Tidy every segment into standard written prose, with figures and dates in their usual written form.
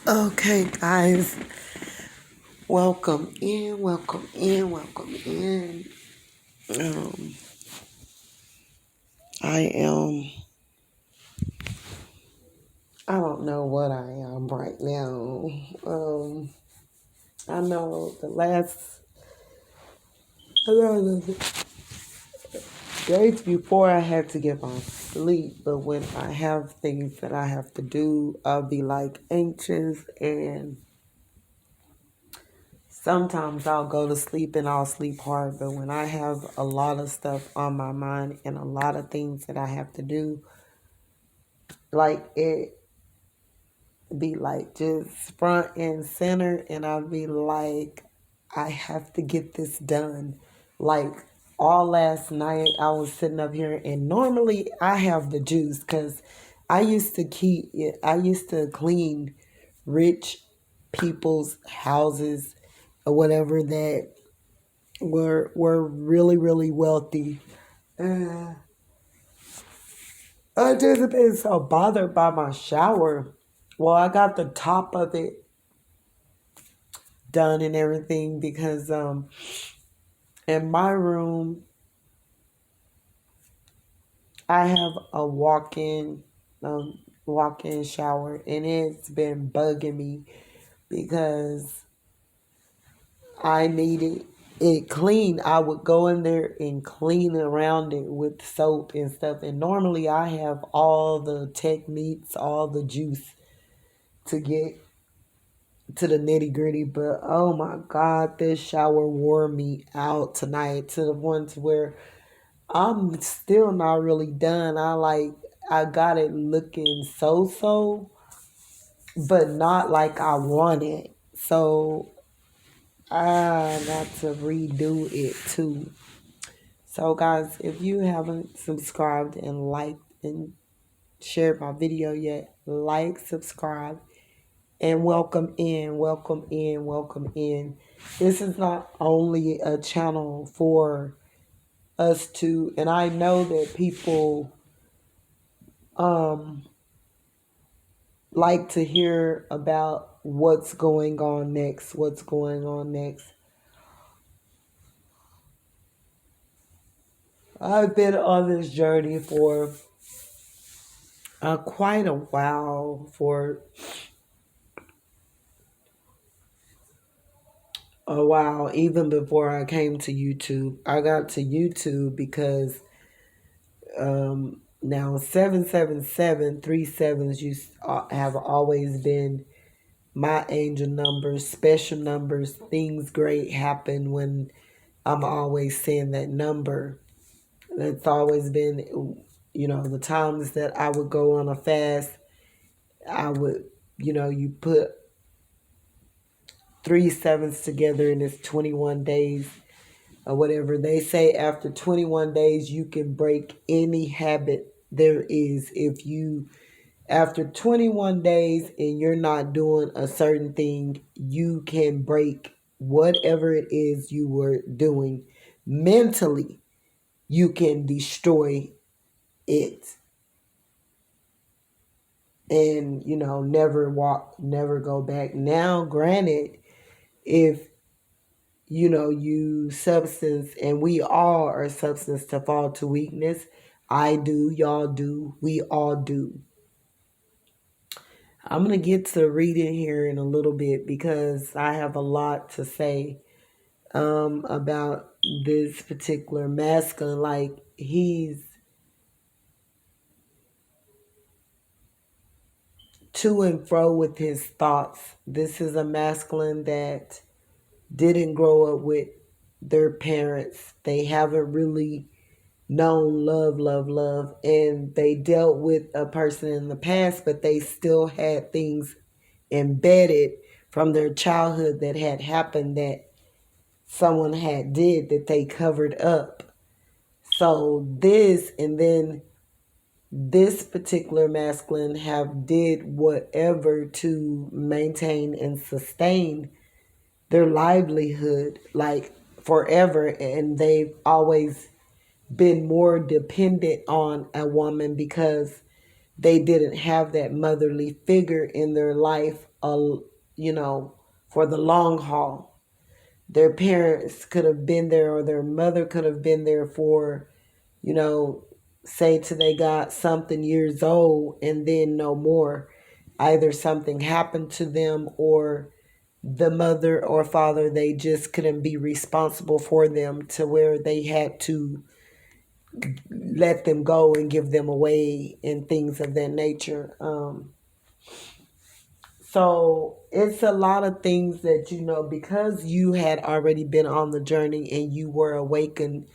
Okay, guys, welcome in, welcome in, welcome in. Um, I am, I don't know what I am right now. I know the days before I had to get my sleep, but when I have things that I have to do, I'll be like anxious and sometimes I'll go to sleep and I'll sleep hard, but when I have a lot of stuff on my mind and a lot of things that I have to do, like it be like just front and center, and I'll be like, I have to get this done. Like all last night, I was sitting up here, and normally I have the juice because I used to clean rich people's houses or whatever that were really really wealthy. Uh, I just been so bothered by my shower. Well, I got the top of it done and everything because in my room I have a walk-in shower, and it's been bugging me because I needed it clean. I would go in there and clean around it with soap and stuff, and normally I have all the techniques, all the juice to get to the nitty gritty, but oh my god, this shower wore me out tonight to the point where I'm still not really done. I got it looking so so, but not like I want it. So I got to redo it too. So guys, if you haven't subscribed and liked and shared my video yet, like, subscribe, and welcome in, welcome in, welcome in. This is not only a channel for us to, and I know that people um like to hear about what's going on next, what's going on next. I've been on this journey for quite a while, for a while, even before I came to YouTube. I got to YouTube because now 777 have always been my angel numbers, special numbers. Things great happen when I'm always saying that number. It's always been, the times that I would go on a fast, I would, you put three sevens together and it's 21 days or whatever. They say after 21 days, you can break any habit there is. If you, after 21 days and you're not doing a certain thing, you can break whatever it is you were doing mentally. You can destroy it and never go back. Now granted, if you substance, and we all are substance to fall to weakness. I do, y'all do, we all do. I'm gonna get to reading here in a little bit because I have a lot to say about this particular masculine. Like, he's to and fro with his thoughts. This is a masculine that didn't grow up with their parents. They haven't really known love, and they dealt with a person in the past, but they still had things embedded from their childhood that had happened, that someone had did, that they covered up. So this, and then this particular masculine have did whatever to maintain and sustain their livelihood, like forever, and they've always been more dependent on a woman because they didn't have that motherly figure in their life, for the long haul. Their parents could have been there, or their mother could have been there for, you know, say till they got something years old and then no more. Either something happened to them, or the mother or father, they just couldn't be responsible for them to where they had to let them go and give them away and things of that nature. So it's a lot of things that, because you had already been on the journey and you were awakened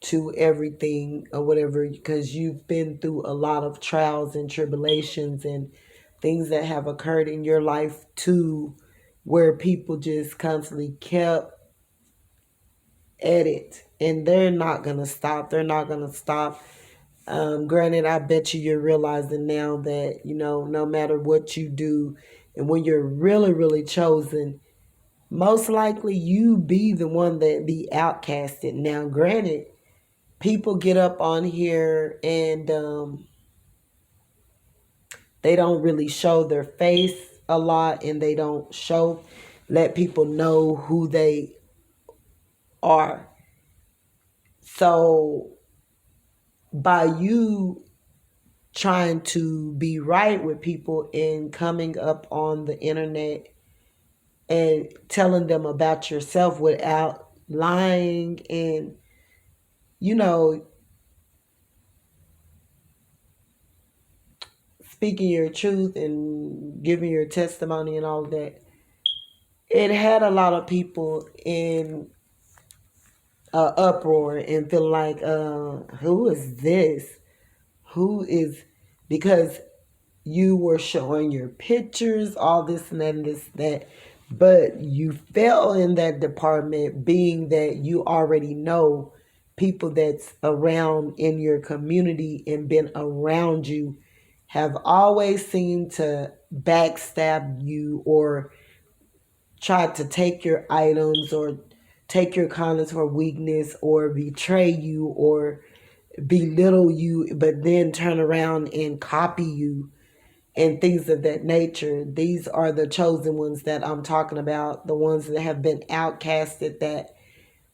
to everything or whatever, because you've been through a lot of trials and tribulations and things that have occurred in your life too, where people just constantly kept at it, and they're not going to stop. They're not going to stop. Granted, I bet you're realizing now that, no matter what you do, and when you're really, really chosen, most likely you be the one that be outcasted. Now, granted, people get up on here and they don't really show their face a lot, and they don't let people know who they are. So by you trying to be right with people and coming up on the internet and telling them about yourself without lying and, you know, speaking your truth and giving your testimony and all of that, it had a lot of people in uproar and feel like, who is this? Who is, because you were showing your pictures, all this and that and this, that, but you fell in that department, being that you already know people that's around in your community and been around you have always seemed to backstab you or try to take your items or take your kindness for weakness or betray you or belittle you, but then turn around and copy you and things of that nature. These are the chosen ones that I'm talking about, the ones that have been outcasted, that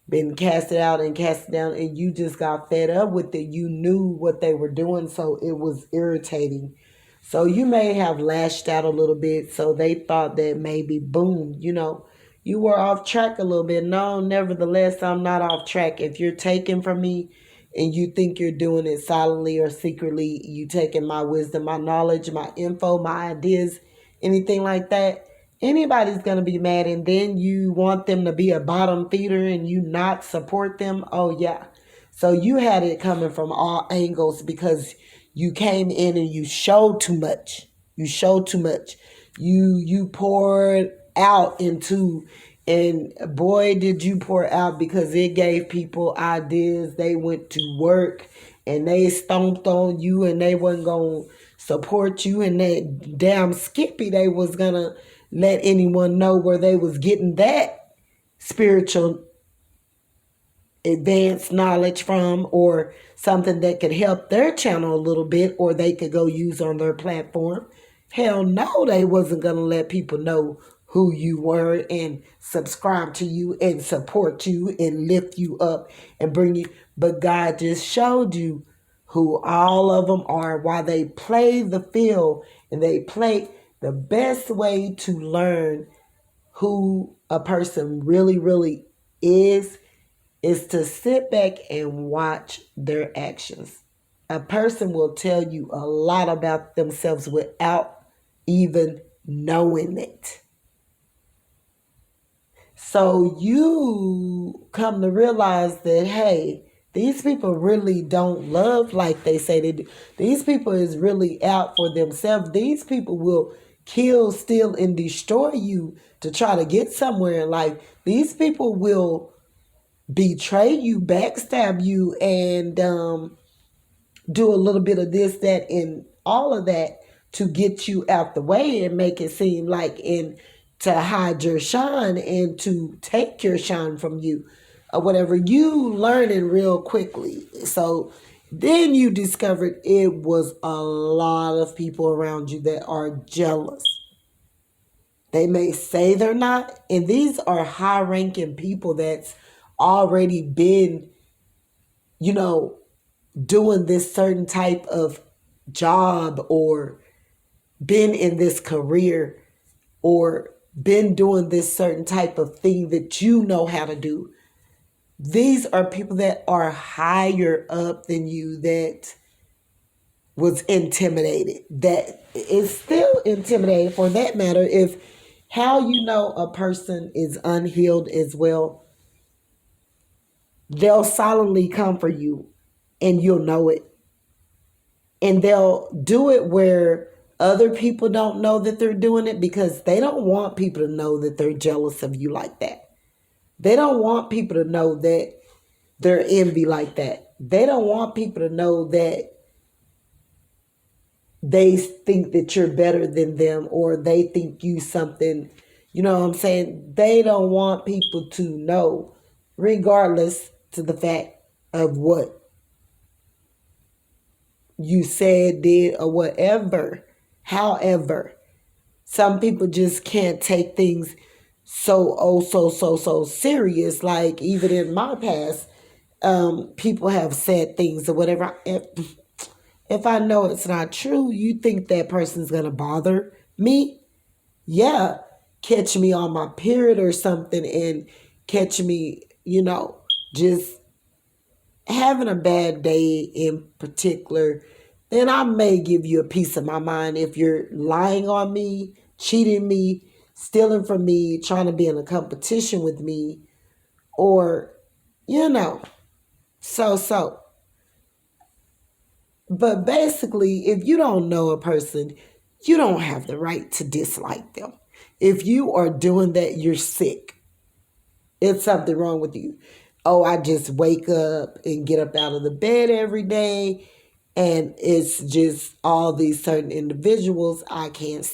been casted out and casted down, and you just got fed up with it. You knew what they were doing, so it was irritating. So you may have lashed out a little bit, so they thought that maybe, boom, you were off track a little bit. No, nevertheless, I'm not off track. If you're taking from me and you think you're doing it silently or secretly, you taking my wisdom, my knowledge, my info, my ideas, anything like that, anybody's going to be mad. And then you want them to be a bottom feeder and you not support them. Oh yeah. So you had it coming from all angles because you came in and you showed too much. You showed too much. You poured out into, and boy did you pour out, because it gave people ideas. They went to work and they stomped on you and they wasn't gonna support you, and that damn Skippy, they was gonna let anyone know where they was getting that spiritual advanced knowledge from, or something that could help their channel a little bit, or they could go use on their platform. Hell no, they wasn't going to let people know who you were and subscribe to you and support you and lift you up and bring you. But God just showed you who all of them are, while they play the field, and they play the best way to learn who a person really, really is to sit back and watch their actions. A person will tell you a lot about themselves without even knowing it. So you come to realize that, hey, these people really don't love like they say they do. These people is really out for themselves. These people will kill, steal, and destroy you to try to get somewhere in life. These people will betray you, backstab you, and do a little bit of this, that, and all of that to get you out the way and make it seem like, and to hide your shine and to take your shine from you or whatever. You learning real quickly. So Then you discovered it was a lot of people around you that are jealous. They may say they're not, and these are high ranking people that's already been, you know, doing this certain type of job or been in this career or been doing this certain type of thing that you know how to do. These are people that are higher up than you that was intimidated. That is still intimidated for that matter. If how you know a person is unhealed as well, they'll silently come for you and you'll know it. And they'll do it where other people don't know that they're doing it because they don't want people to know that they're jealous of you like that. They don't want people to know that they're envy like that. They don't want people to know that they think that you're better than them or they think you something. You know what I'm saying? They don't want people to know, regardless to the fact of what you said, did, or whatever. However, some people just can't take things so serious. Like even in my past, people have said things or whatever. If I know it's not true, you think that person's gonna bother me? Yeah, catch me on my period or something and catch me, just having a bad day in particular, then I may give you a piece of my mind if you're lying on me, cheating me, stealing from me, trying to be in a competition with me, or, you know, so. But basically, if you don't know a person, you don't have the right to dislike them. If you are doing that, you're sick. It's something wrong with you. Oh, I just wake up and get up out of the bed every day, and it's just all these certain individuals I can't.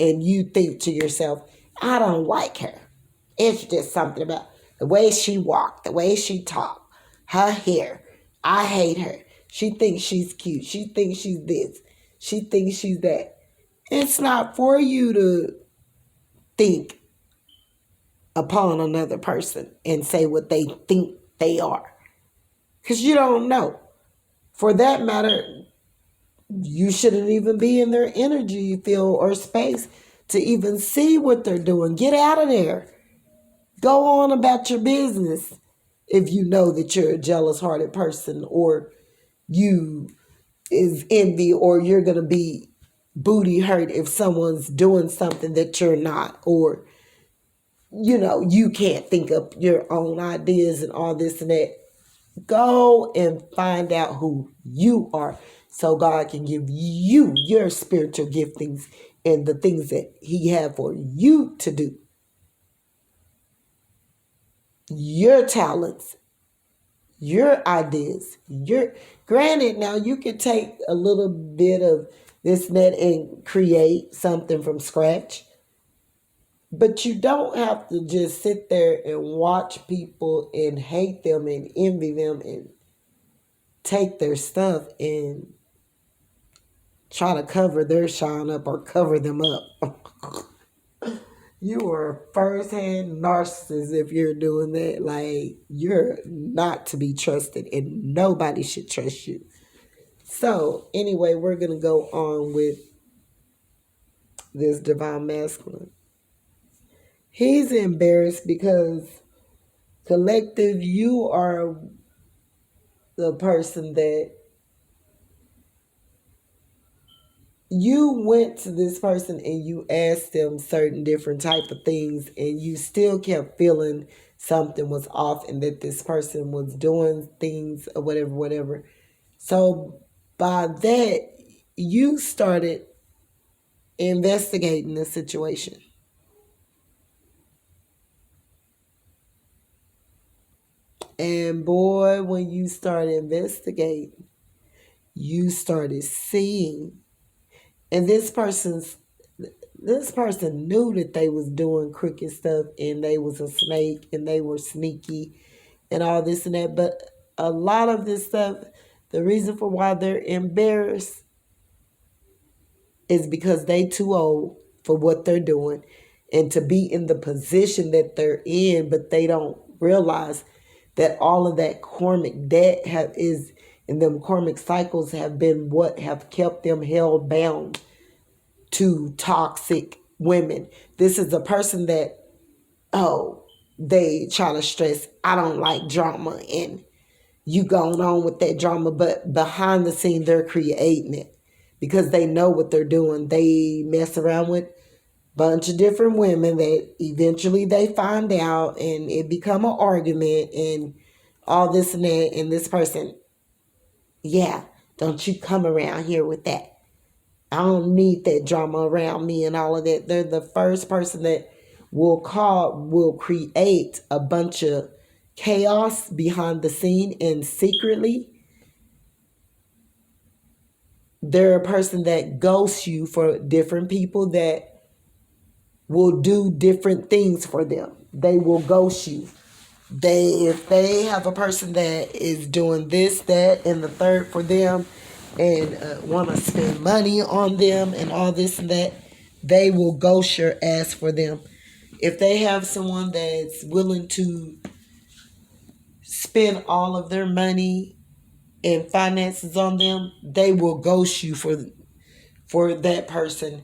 And you think to yourself, I don't like her. It's just something about the way she walked, the way she talked, her hair. I hate her. She thinks she's cute. She thinks she's this. She thinks she's that. It's not for you to think upon another person and say what they think they are. Because you don't know. For that matter, you shouldn't even be in their energy field or space to even see what they're doing. Get out of there. Go on about your business if you know that you're a jealous hearted person or you is envy or you're going to be booty hurt if someone's doing something that you're not, or you can't think of your own ideas and all this and that. Go and find out who you are so God can give you your spiritual giftings and the things that he had for you to do. Your talents, your ideas, your granted now you can take a little bit of this net and create something from scratch. But you don't have to just sit there and watch people and hate them and envy them and take their stuff and try to cover their shine up or cover them up. You are a first-hand narcissist if you're doing that. Like, you're not to be trusted and nobody should trust you. So, anyway, we're going to go on with this divine masculine. He's embarrassed because collective, you are the person that you went to this person and you asked them certain different type of things and you still kept feeling something was off and that this person was doing things or whatever. So by that, you started investigating the situation. And boy, when you started investigating, you started seeing. And this person knew that they was doing crooked stuff and they was a snake and they were sneaky and all this and that. But a lot of this stuff, The reason for why they're embarrassed is because they too old for what they're doing and to be in the position that they're in, but they don't realize that all of that karmic debt is and them karmic cycles have been what have kept them held bound to toxic women. This is a person that, oh, they try to stress, I don't like drama, and you going on with that drama, but behind the scene they're creating it because they know what they're doing. They mess around with a bunch of different women that eventually they find out and it become an argument and all this and that, and this person, yeah, don't you come around here with that. I don't need that drama around me and all of that. They're the first person that will create a bunch of chaos behind the scene, and secretly they're a person that ghosts you for different people that will do different things for them. They will ghost you. If they have a person that is doing this, that, and the third for them, and want to spend money on them and all this and that, they will ghost your ass for them. If they have someone that's willing to spend all of their money and finances on them, they will ghost you for that person.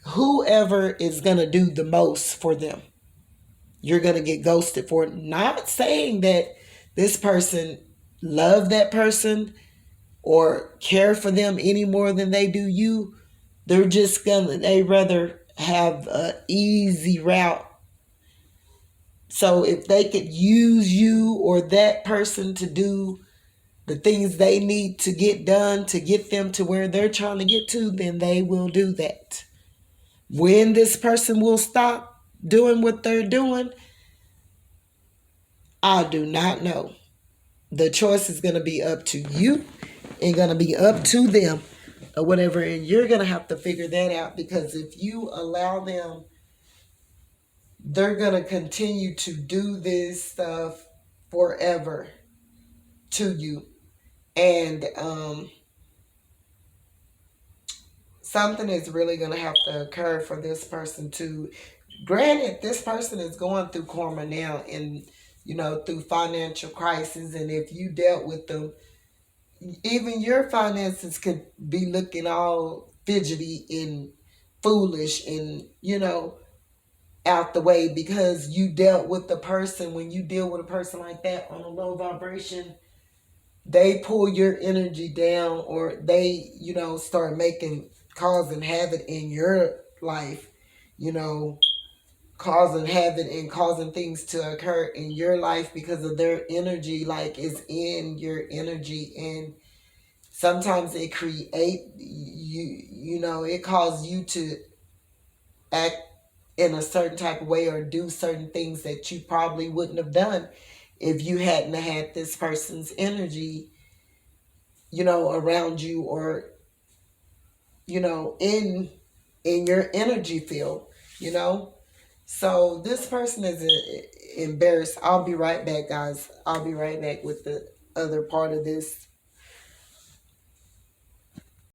Whoever is going to do the most for them, you're going to get ghosted for it. Not saying that this person love that person or care for them any more than they do you. They rather have an easy route. So if they could use you or that person to do the things they need to get done to get them to where they're trying to get to, then they will do that. When this person will stop doing what they're doing, I do not know. The choice is going to be up to you and going to be up to them or whatever. And you're going to have to figure that out, because if you allow them, they're going to continue to do this stuff forever to you. And something is really going to have to occur for this person to, granted, this person is going through karma now and, through financial crisis. And if you dealt with them, even your finances could be looking all fidgety and foolish and, out the way, because you dealt with the person. When you deal with a person like that on a low vibration, they pull your energy down, or they, start causing havoc in your life, causing havoc and causing things to occur in your life because of their energy, like is in your energy. And sometimes it it causes you to act in a certain type of way or do certain things that you probably wouldn't have done if you hadn't had this person's energy, around you, or, in your energy field, So this person is embarrassed. I'll be right back, guys. I'll be right back with the other part of this.